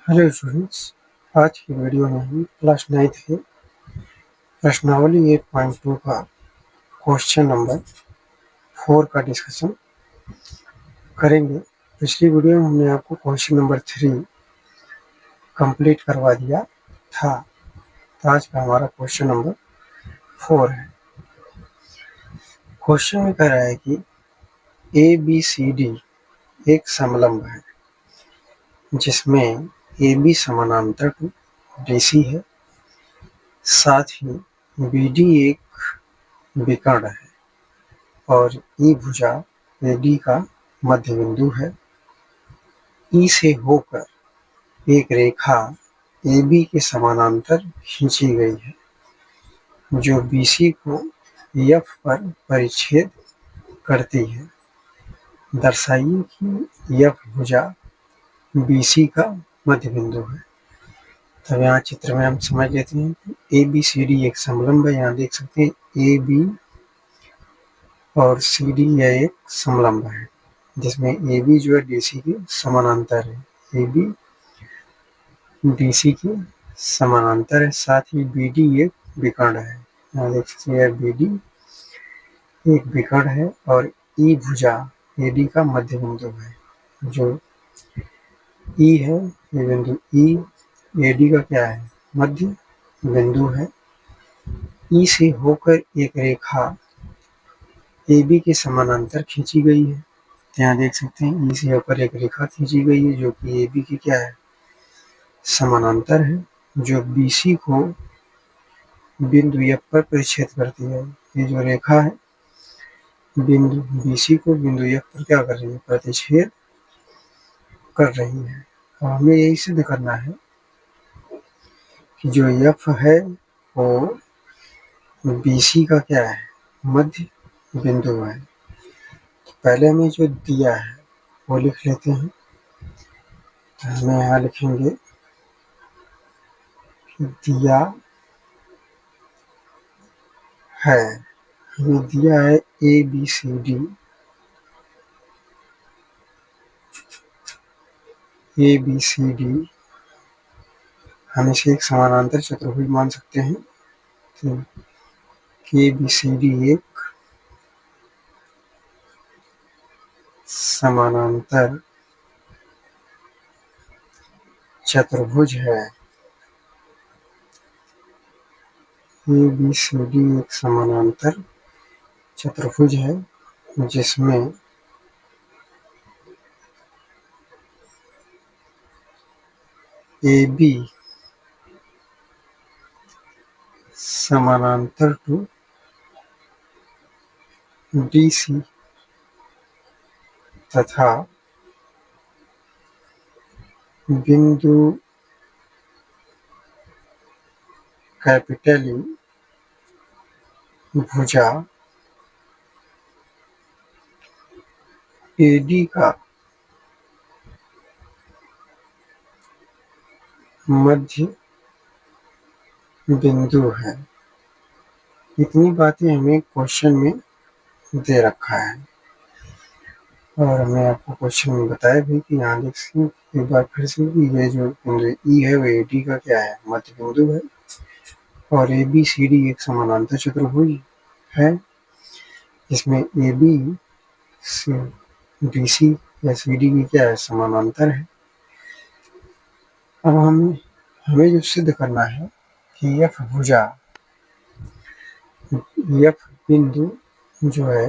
Hello students, आज की video में हम क्लास 9th के प्रश्नावली 8.2 का क्वेश्चन नंबर 4 का डिस्कशन करेंगे। पिछली वीडियो में हमने आपको क्वेश्चन नंबर 3 कंप्लीट करवा दिया था। तो आज का हमारा क्वेश्चन नंबर 4 है। क्वेश्चन में कह रहा है कि ABCD एक समलंब है जिसमें AB समानांतर टू DC है, साथ ही BD एक विकर्ण है और ई भुजा AD का मध्य बिंदु है। ई से होकर एक रेखा AB के समानांतर खींची गई है जो BC को F पर परिच्छेद करती है। दर्शाइए कि F भुजा BC का मध्य बिंदु है। तो यहाँ चित्र में हम समझ लेते हैं कि ABCD एक समलंब है। यहाँ देख सकते हैं AB और CD यह एक समलंब है जिसमें AB जो है DC के समानांतर है। AB DC के समानांतर है, साथ ही BD एक विकर्ण है। यहाँ देख सकते हैं BD एक विकर्ण है और ई भुजा AD का मध्य बिंदु है। जो E है, ये बिंदु E AD का क्या है, मध्य बिंदु है। E से होकर एक रेखा AB के समानांतर खींची गई है। यहाँ देख सकते हैं E से होकर एक रेखा खींची गई है जो कि AB की क्या है, समानांतर है, जो BC को बिंदु F पर परिच्छेद करती है। ये जो रेखा है बिंदु BC को बिंदु F पर क्या कर रही है, प्रतिच्छेद कर रही है। और हमें यही सिद्ध करना है कि जो F है वो BC का क्या है, मध्य बिंदु है। तो पहले हमें जो दिया है वो लिख लेते हैं। तो हमें यहाँ लिखेंगे कि दिया है, हमें दिया है ABCD हम इसे एक समानांतर चतुर्भुज मान सकते हैं। तो ABCD एक समानांतर चतुर्भुज है। ABCD एक समानांतर चतुर्भुज है जिसमें AB समानांतर टू DC तथा बिंदु कैपिटल E भुजा AD का मध्य बिंदु है। इतनी बातें हमें क्वेश्चन में दे रखा है और हमें आपको क्वेश्चन में बताया भी कि यहाँ देख सकते एक बार फिर से ये जो बिंदु E है वो AD का क्या है, मध्य बिंदु है और ABCD एक समानांतर चतुर्भुज है जिसमें AB से BC या CD की क्या है, समानांतर है। अब हमें जो सिद्ध करना है कि F भुजा F बिंदु जो है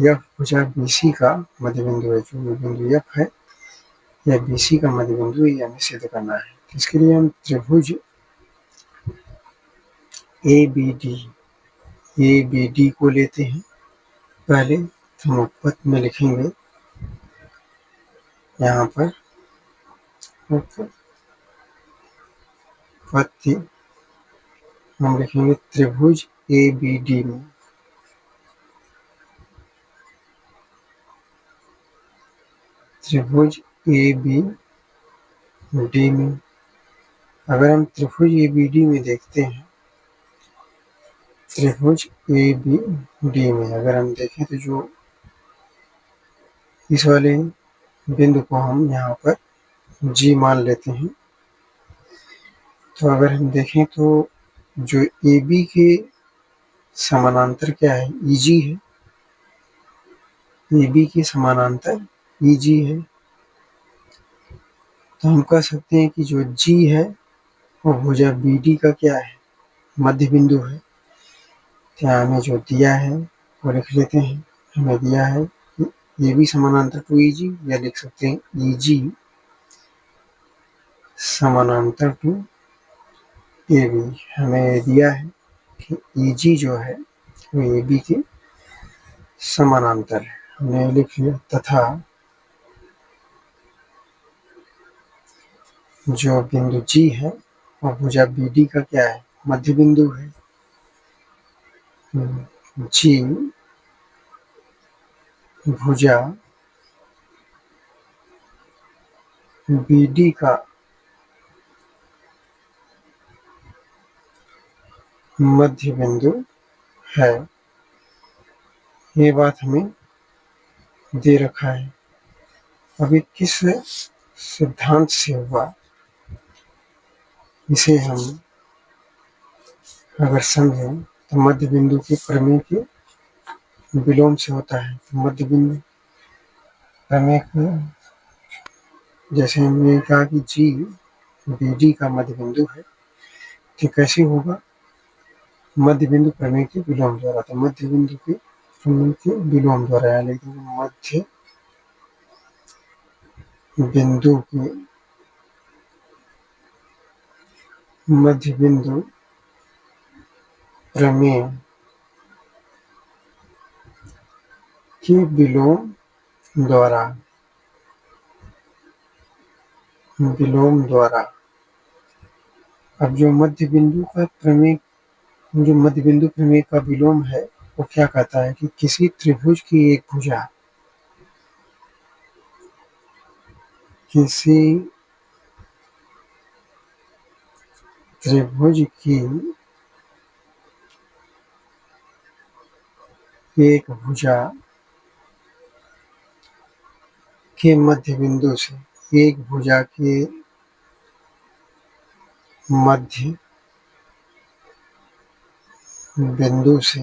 F भुजा BC का मध्य बिंदु है। जो बिंदु F है या BC का मध्य बिंदु है, हमें सिद्ध करना है। इसके लिए हम त्रिभुज ABD को लेते हैं। पहले हम उपपथ में लिखेंगे, यहाँ पर उपपत्ति हम लिखेंगे त्रिभुज ABD में। त्रिभुज ABD में अगर हम त्रिभुज ABD में देखते हैं, त्रिभुज ABD में अगर हम देखें तो जो इस वाले बिंदु को हम यहाँ पर G मान लेते हैं तो अगर हम देखें तो जो ए बी के समानांतर क्या है, ई जी है। ए बी के समानांतर ई जी है। तो हम कह सकते हैं कि जो जी है वो भुजा बी डी का क्या है, मध्य बिंदु है। क्या हमें जो दिया है वो लिख लेते हैं। हमें दिया है ए बी समानांतर टू ई जी, या लिख सकते हैं ई जी समानांतर टू ए बी। हमें दिया है कि ई जी जो है वो ए बी के समानांतर है, हमने लिख लिया। तथा जो बिंदु जी है वो भुजा बी डी का क्या है, मध्य बिंदु है। जी भुजा बी डी का मध्य बिंदु है। ये बात हमें दे रखा है। अभी किस सिद्धांत से हुआ, इसे हम अगर समझें तो मध्य बिंदु के प्रमेय के विलोम से होता है। तो मध्य बिंदु प्रमेय का, जैसे हमने कहा कि जी बी डी का मध्य बिंदु है, तो कैसे होगा, मध्य बिंदु प्रमेय के विलोम द्वारा। तो मध्य बिंदु के प्रमेय के विलोम द्वारा, यानी कि मध्य बिंदु के मध्य बिंदु प्रमेय के विलोम द्वारा, विलोम द्वारा। अब जो मध्य बिंदु का प्रमेय, जो मध्य बिंदु प्रमेय का विलोम है, वो क्या कहता है कि किसी त्रिभुज की एक भुजा, किसी त्रिभुज की एक भुजा के मध्य बिंदु से, एक भुजा के मध्य बिंदु से,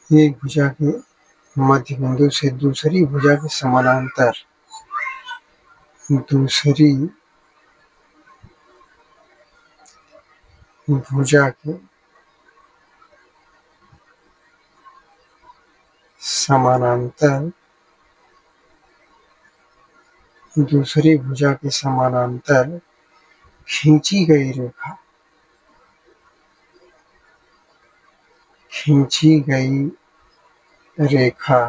एक भुजा के मध्य बिंदु से दूसरी भुजा के समानांतर, दूसरी भुजा के समानांतर, दूसरी भुजा के समानांतर खींची गई रेखा, खींची गई रेखा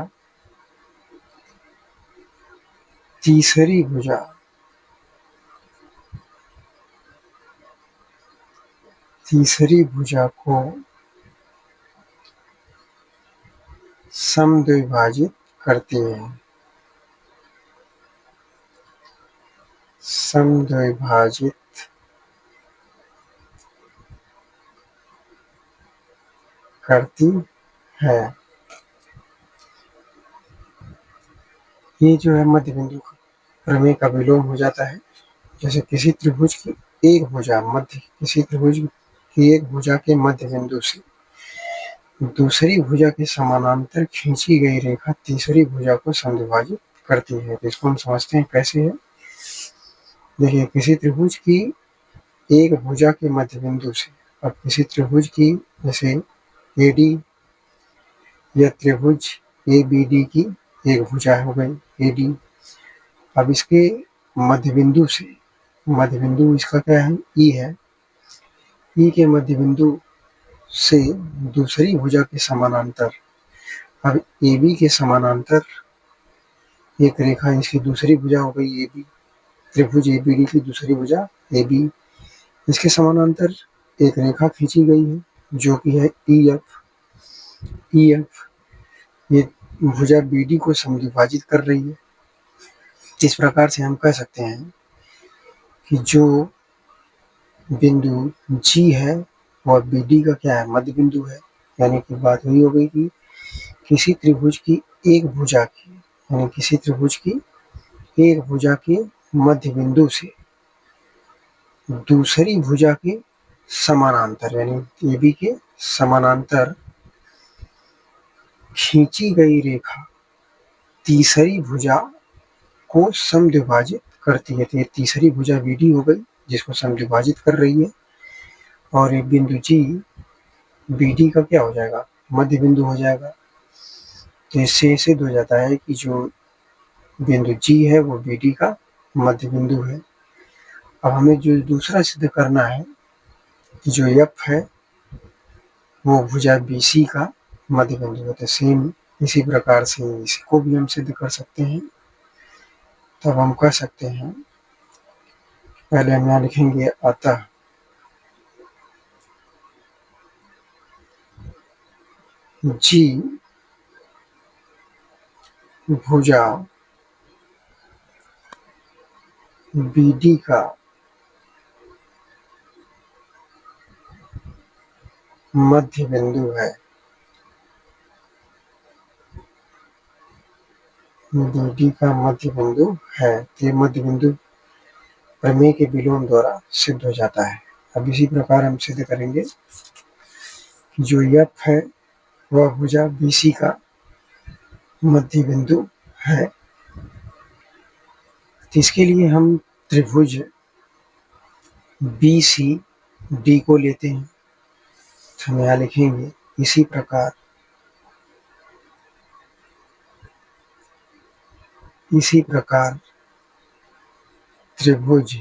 तीसरी भुजा, तीसरी भुजा को समद्विभाजित करती है, समद्विभाजित करती है। ये जो है मध्य बिंदु प्रमेय का विलोम हो जाता है। जैसे किसी त्रिभुज की एक भुजा मध्य, किसी त्रिभुज की एक भुजा के मध्य बिंदु से दूसरी भुजा के समानांतर खींची गई रेखा तीसरी भुजा को समद्विभाजित करती है। तो इसको हम समझते हैं कैसे है। देखिए, किसी त्रिभुज की एक भुजा के मध्य बिंदु से, अब किसी त्रिभुज की, जैसे एडी या त्रिभुज ए बी डी की एक भुजा हो गई एडी। अब इसके मध्य बिंदु से, मध्य बिंदु इसका क्या है, ई है। ई के मध्य बिंदु से दूसरी भुजा के समानांतर, अब ए बी के समानांतर एक रेखा, इसकी दूसरी भुजा हो गई ए बी, त्रिभुज ए बी डी की दूसरी भुजा ए बी, इसके समानांतर एक रेखा खींची गई है जो कि है ई एफ। ई एफ ये भुजा बी डी को समद्विभाजित कर रही है। इस प्रकार से हम कह सकते हैं कि जो बिंदु जी है और बी डी का क्या है, मध्य बिंदु है। यानी कि बात वही हो गई कि किसी त्रिभुज की एक भुजा की, यानी किसी त्रिभुज की एक भुजा के मध्य बिंदु से दूसरी भुजा के समानांतर यानी AB के समानांतर खींची गई रेखा तीसरी भुजा को समद्विभाजित करती है। तो ये तीसरी भुजा BD हो गई जिसको समद्विभाजित कर रही है, और ये बिंदु G BD का क्या हो जाएगा, मध्य बिंदु हो जाएगा। तो इससे सिद्ध हो जाता है कि जो बिंदु G है वो BD का मध्य बिंदु है। अब हमें जो दूसरा सिद्ध करना है कि जो F है वो भुजा BC का मध्य बिंदु है। तो सेम इसी प्रकार से इसको भी हम सिद्ध कर सकते हैं। तब हम कह सकते हैं, पहले हम यहाँ लिखेंगे अतः G भुजा BD का मध्य बिंदु है। BD का मध्य बिंदु है। ये मध्य बिंदु प्रमेय के विलोम द्वारा सिद्ध हो जाता है। अब इसी प्रकार हम सिद्ध करेंगे कि जो F है वह भुजा BC का मध्य बिंदु है। तो इसके लिए हम त्रिभुज BCD को लेते हैं। तो हम यहाँ लिखेंगे इसी प्रकार त्रिभुज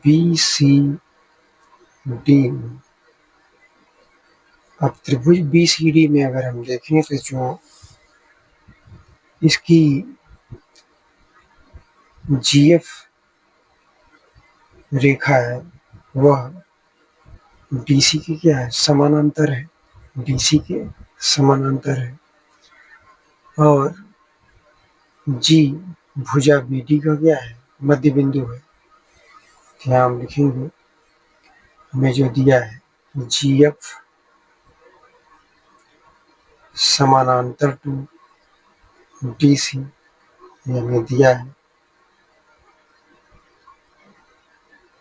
BCD। अब त्रिभुज BCD में अगर हम देखें तो जो इसकी GF रेखा है वह BC के क्या है, समानांतर है। BC के समानांतर है, और G भुजा BD का क्या है, मध्य बिंदु है। यहाँ हम लिखेंगे हमें जो दिया है GF समानांतर टू BC, ये हमें दिया है।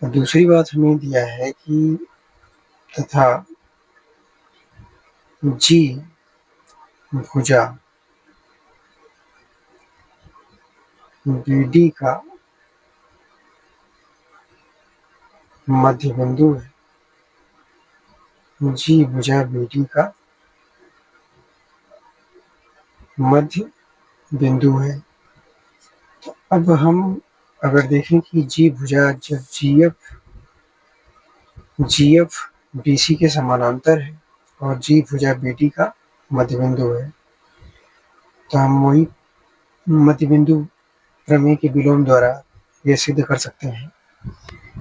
और दूसरी बात हमें दिया है कि तथा G भुजा BD का मध्य बिंदु है। G भुजा BD का मध्य बिंदु है। तो अब हम अगर देखें कि G भुजा जब GF BC के समानांतर है और G भुजा BD का मध्य बिंदु है, तो हम वही मध्य बिंदु प्रमेय के विलोम द्वारा यह सिद्ध कर सकते हैं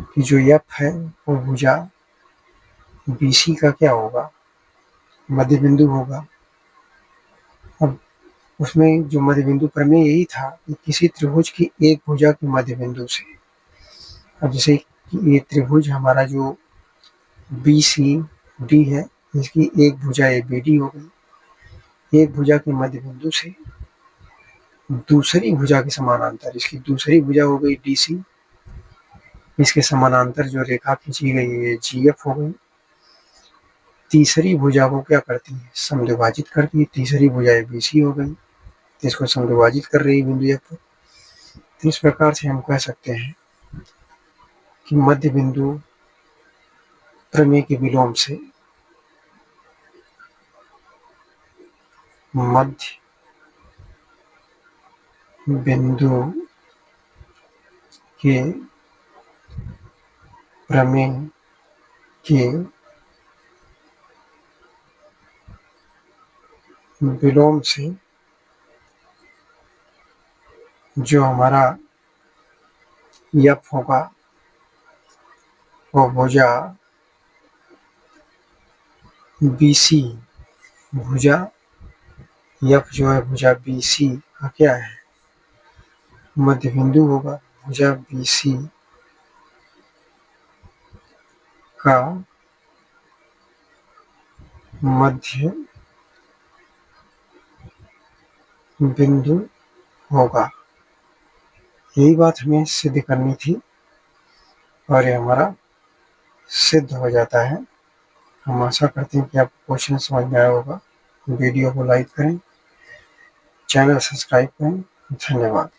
कि जो F है वो भुजा BC का क्या होगा, मध्य बिंदु होगा। अब उसमें जो मध्य बिंदु प्रमेय यही था कि किसी त्रिभुज की एक भुजा के मध्य बिंदु से, अब जैसे कि ये त्रिभुज हमारा जो BCD है, इसकी एक भुजा ABD हो गई। एक भुजा के मध्य बिंदु से दूसरी भुजा के समानांतर इसकी दूसरी भुजा हो गई DC, इसके समानांतर जो रेखा खींची गई है GF हो गई। तीसरी भुजा को क्या करती है, समद्विभाजित करती है। तीसरी भुजा BC हो गई, इसको समद्विभाजित कर रही है बिंदु F पर। तो इस प्रकार से हम कह सकते हैं कि मध्य बिंदु प्रमेय के विलोम से मध्य बिंदु के प्रमेय के विलोम से जो हमारा F होगा वो भुजा BC भुजा F जो है भुजा BC का क्या है, मध्य बिंदु होगा। भुजा BC का मध्य बिंदु होगा। यही बात हमें सिद्ध करनी थी और ये हमारा सिद्ध हो जाता है। हम आशा करते हैं कि आपको क्वेश्चन समझ में आया होगा। वीडियो को लाइक करें, चैनल सब्सक्राइब करें। धन्यवाद।